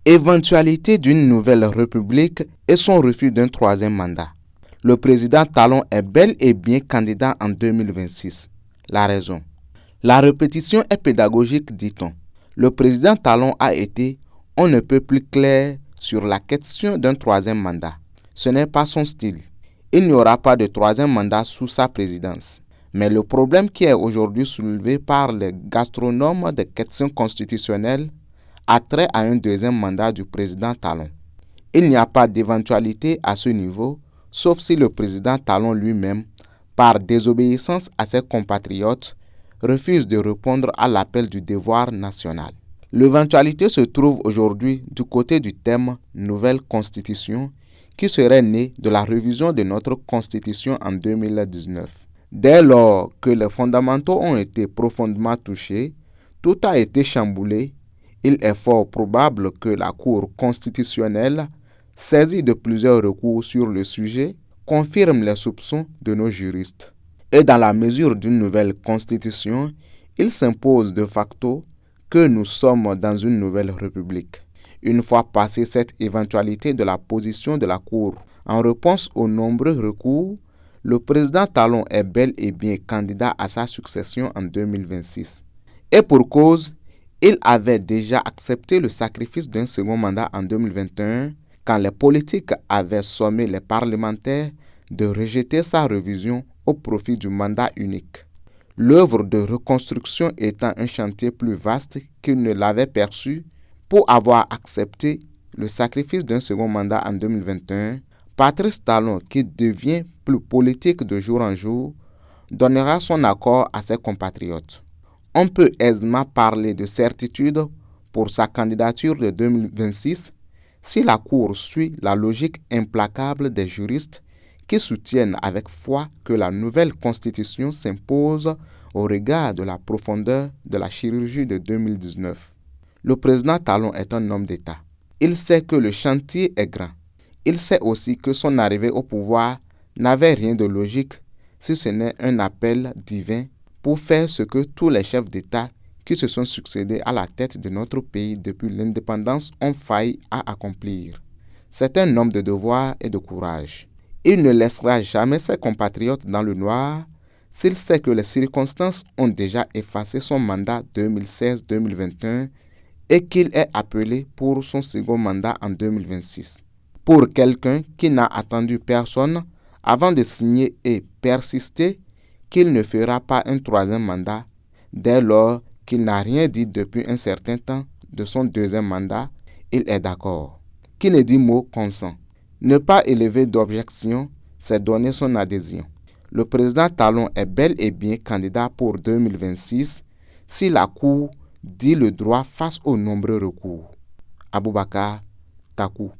Éventualité d'une nouvelle république et son refus d'un troisième mandat. Le président Talon est bel et bien candidat en 2026. La raison. La répétition est pédagogique, dit-on. Le président Talon a été, on ne peut plus clair sur la question d'un troisième mandat. Ce n'est pas son style. Il n'y aura pas de troisième mandat sous sa présidence. Mais le problème qui est aujourd'hui soulevé par les gastronomes des questions constitutionnelles a trait à un deuxième mandat du président Talon. Il n'y a pas d'éventualité à ce niveau, sauf si le président Talon lui-même, par désobéissance à ses compatriotes, refuse de répondre à l'appel du devoir national. L'éventualité se trouve aujourd'hui du côté du thème « Nouvelle Constitution » qui serait né de la révision de notre Constitution en 2019. Dès lors que les fondamentaux ont été profondément touchés, tout a été chamboulé. Il est fort probable que la Cour constitutionnelle, saisie de plusieurs recours sur le sujet, confirme les soupçons de nos juristes. Et dans la mesure d'une nouvelle constitution, il s'impose de facto que nous sommes dans une nouvelle république. Une fois passée cette éventualité de la position de la Cour, en réponse aux nombreux recours, le président Talon est bel et bien candidat à sa succession en 2026. Et pour cause, il avait déjà accepté le sacrifice d'un second mandat en 2021 quand les politiques avaient sommé les parlementaires de rejeter sa révision au profit du mandat unique. L'œuvre de reconstruction étant un chantier plus vaste qu'il ne l'avait perçu, pour avoir accepté le sacrifice d'un second mandat en 2021, Patrice Talon, qui devient plus politique de jour en jour, donnera son accord à ses compatriotes. On peut aisément parler de certitude pour sa candidature de 2026 si la Cour suit la logique implacable des juristes qui soutiennent avec foi que la nouvelle constitution s'impose au regard de la profondeur de la chirurgie de 2019. Le président Talon est un homme d'État. Il sait que le chantier est grand. Il sait aussi que son arrivée au pouvoir n'avait rien de logique si ce n'est un appel divin pour faire ce que tous les chefs d'État qui se sont succédés à la tête de notre pays depuis l'indépendance ont failli à accomplir. C'est un homme de devoir et de courage. Il ne laissera jamais ses compatriotes dans le noir s'il sait que les circonstances ont déjà effacé son mandat 2016-2021 et qu'il est appelé pour son second mandat en 2026. Pour quelqu'un qui n'a attendu personne avant de signer et persister qu'il ne fera pas un troisième mandat, dès lors qu'il n'a rien dit depuis un certain temps de son deuxième mandat, il est d'accord. Qui ne dit mot consent. Ne pas élever d'objection, c'est donner son adhésion. Le président Talon est bel et bien candidat pour 2026 si la Cour dit le droit face aux nombreux recours. Aboubakar Takou.